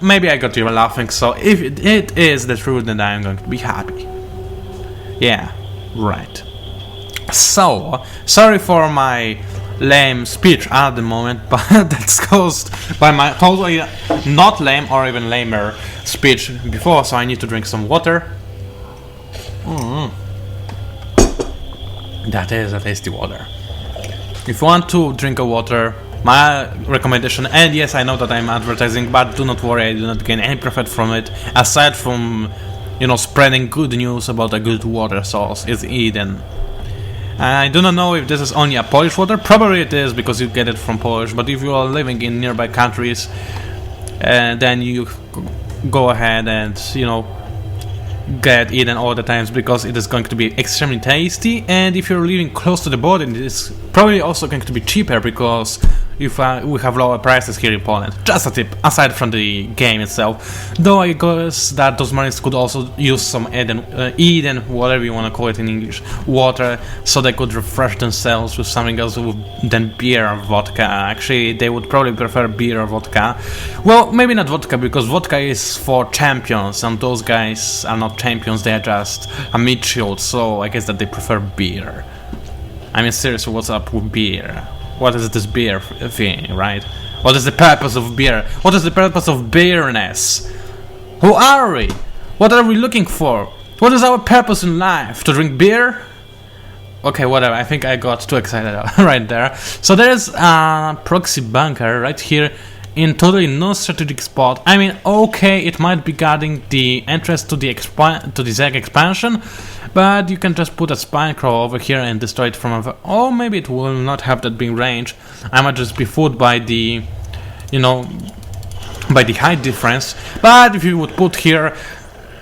Maybe I got you laughing, so if it is the truth, then I'm going to be happy. Yeah, right. So, sorry for my lame speech at the moment, but that's caused by my totally not lame or even lamer speech before, so I need to drink some water. That is a tasty water. If you want to drink a water, my recommendation, and yes, I know that I'm advertising, but do not worry, I do not gain any profit from it, aside from, spreading good news about a good water source, is Eden. I do not know if this is only a Polish water, probably it is, because you get it from Polish, but if you are living in nearby countries, then you go ahead and, get Eden all the times, because it is going to be extremely tasty, and if you're living close to the border, it is probably also going to be cheaper, because we have lower prices here in Poland. Just a tip, aside from the game itself. Though I guess that those Marines could also use some Eden, whatever you want to call it in English, water, so they could refresh themselves with something else than beer or vodka. Actually, they would probably prefer beer or vodka. Well, maybe not vodka, because vodka is for champions, and those guys are not champions, they are just a meat shield, so I guess that they prefer beer. I mean, seriously, what's up with beer? What is this beer thing, right? What is the purpose of beer? What is the purpose of beerness? Who are we? What are we looking for? What is our purpose in life? To drink beer? Okay, whatever, I think I got too excited right there. So there's a proxy bunker right here in totally non-strategic spot. I mean, okay, it might be guarding the entrance to the Zerg expansion, but you can just put a spine crawl over here and destroy it from over. Or maybe it will not have that big range. I might just be fooled by the, by the height difference. But if you would put here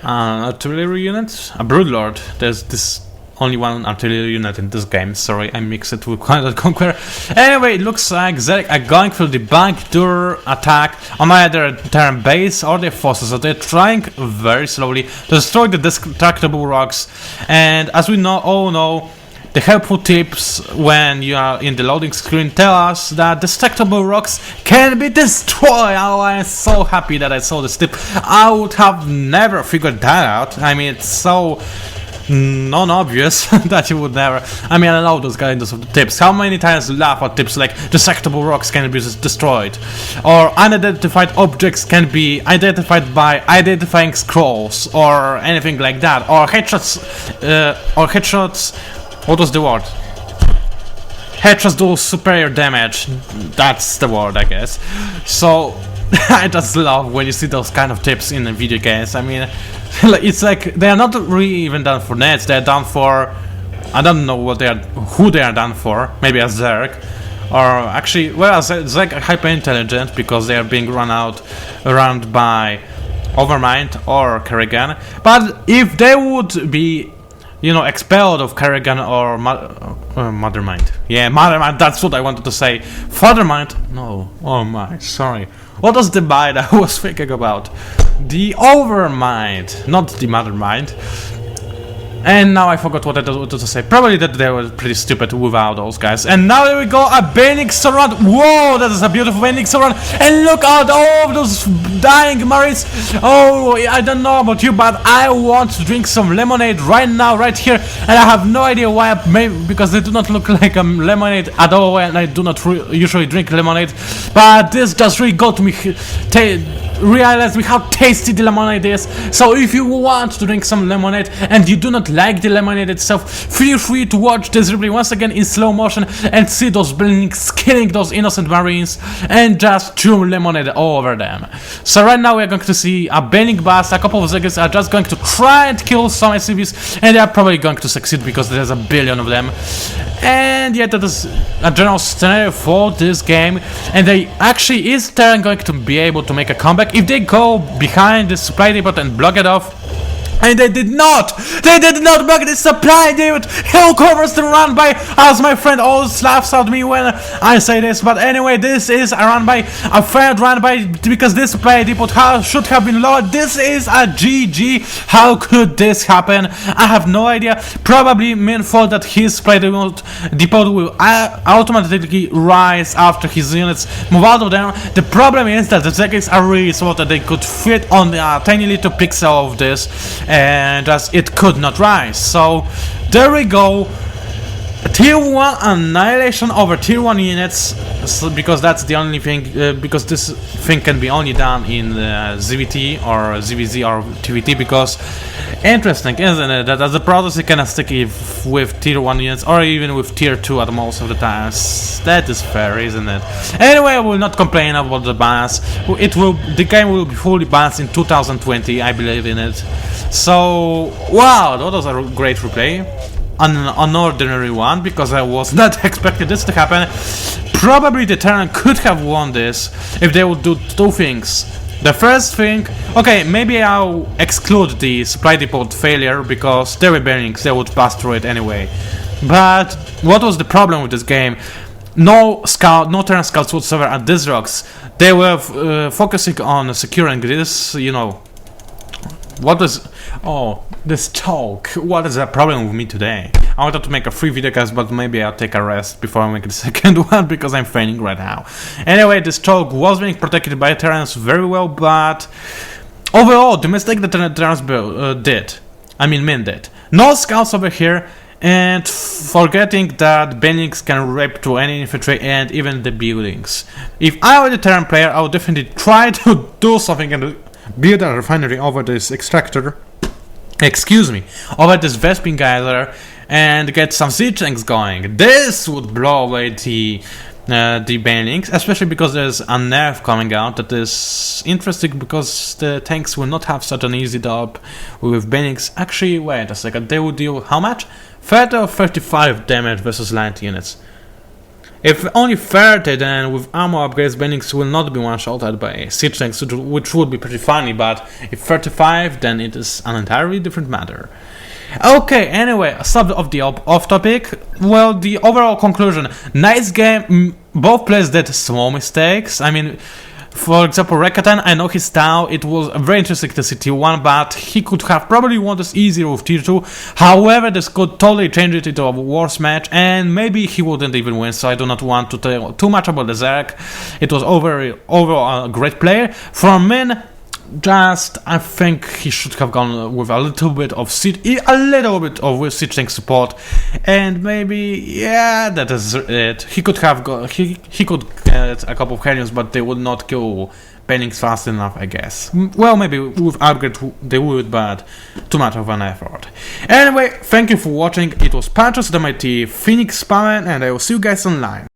artillery units, a broodlord, there's this only one artillery unit in this game. Sorry, I mixed it with Command & Conquer. Anyway, it looks like Zerg are going for the backdoor attack on either their base or their forces. So they're trying very slowly to destroy the destructible rocks. And as we all know, the helpful tips when you are in the loading screen tell us that destructible rocks can be destroyed. Oh, I'm so happy that I saw this tip. I would have never figured that out. I mean, it's so non-obvious that you would never. I mean, I know those kinds of tips. How many times you laugh at tips like destructible rocks can be destroyed, or unidentified objects can be identified by identifying scrolls, or anything like that, or headshots. What was the word? Headshots do superior damage. That's the word, I guess. So I just love when you see those kind of tips in video games. I mean, it's like they are not really even done for nets. They are done for, I don't know who they are done for. Maybe a Zerg, or actually, well, Zerg are hyper intelligent because they are being around by Overmind or Kerrigan. But if they would be, expelled of Kerrigan or Mothermind. Yeah, Mothermind, that's what I wanted to say. Fathermind? No. Oh my, sorry. What was the mind I was thinking about? The Overmind, not the Mothermind. And now I forgot what I wanted to say. Probably that they were pretty stupid without those guys. And now there we go, a Banic surround. Whoa, that is a beautiful Banic surround. And look at all of those dying Marines. Oh, I don't know about you, but I want to drink some lemonade right now, right here. And I have no idea why, because they do not look like a lemonade at all. And I do not usually drink lemonade. But this just really got me realize how tasty the lemonade is. So if you want to drink some lemonade and you do not like the lemonade itself, feel free to watch this replay once again in slow motion and see those Blink killing those innocent Marines and just chew lemonade all over them. So right now we are going to see a Banic bus. A couple of Zergs are just going to try and kill some SCVs, and they are probably going to succeed because there's a billion of them. And yeah, that is a general scenario for this game, and they actually is Terran going to be able to make a comeback if they go behind the supply depot and block it off. And they did not block this supply, dude. Hill covers the run by, as my friend always laughs at me when I say this, but anyway, this is a run by, a third run by, because this supply depot should have been lowered. This is a GG. How could this happen? I have no idea. Probably Min thought that his supply depot will automatically rise after his units move out of there. The problem is that the jackets are really small, that they could fit on a tiny little pixel of this, and as it could not rise. So there we go. Tier 1 annihilation over tier 1 units, because that's the only thing, because this thing can be only done in ZVT or ZVZ or TVT, because interesting, isn't it, that as a process you can stick with tier 1 units or even with tier 2 at most of the times. That is fair, isn't it? Anyway, I will not complain about the balance. The game will be fully balanced in 2020, I believe in it. So wow, that was a great replay. An ordinary one, because I was not expecting this to happen. Probably the Terran could have won this if they would do two things. The first thing, okay, maybe I'll exclude the supply depot failure, because they were bearings, they would pass through it anyway. But what was the problem with this game? No Terran scouts whatsoever at these rocks. They were focusing on securing this, you know. What is... oh, this talk. What is the problem with me today? I wanted to make a free video guys, but maybe I'll take a rest before I make the second one, because I'm failing right now. Anyway, this talk was being protected by Terrans very well, but overall, the mistake that Terrans Min did. No scouts over here, and forgetting that Bennings can rape to any infantry and even the buildings. If I were the Terran player, I would definitely try to do something and build a refinery over this extractor, over this Vespin geyser, and get some siege tanks going. This would blow away the Banelings, especially because there's a nerf coming out that is interesting, because the tanks will not have such an easy job with Banelings. Actually, wait a second, they will deal how much? 30 or 35 damage versus light units. If only 30, then with armor upgrades, Banelings will not be one-shotted by siege tanks, which would be pretty funny, but if 35, then it is an entirely different matter. Okay, anyway, sub of the off-topic. Well, the overall conclusion: nice game. Both players did small mistakes. I mean, for example, Rekatan, I know his style. It was very interesting to see tier 1, but he could have probably won this easier with tier 2. However, this could totally change it into a worse match, and maybe he wouldn't even win, so I do not want to tell too much about the Zerg. It was overall a great player. For Min, I think he should have gone with a little bit of siege tank support, and maybe, yeah, that is it. He could have he could get a couple of canyons, but they would not kill Bennings fast enough, I guess. Well, maybe with upgrade they would, but too much of an effort. Anyway, thank you for watching. It was PANCZASU, the mighty Phoenix Spawn, and I will see you guys online.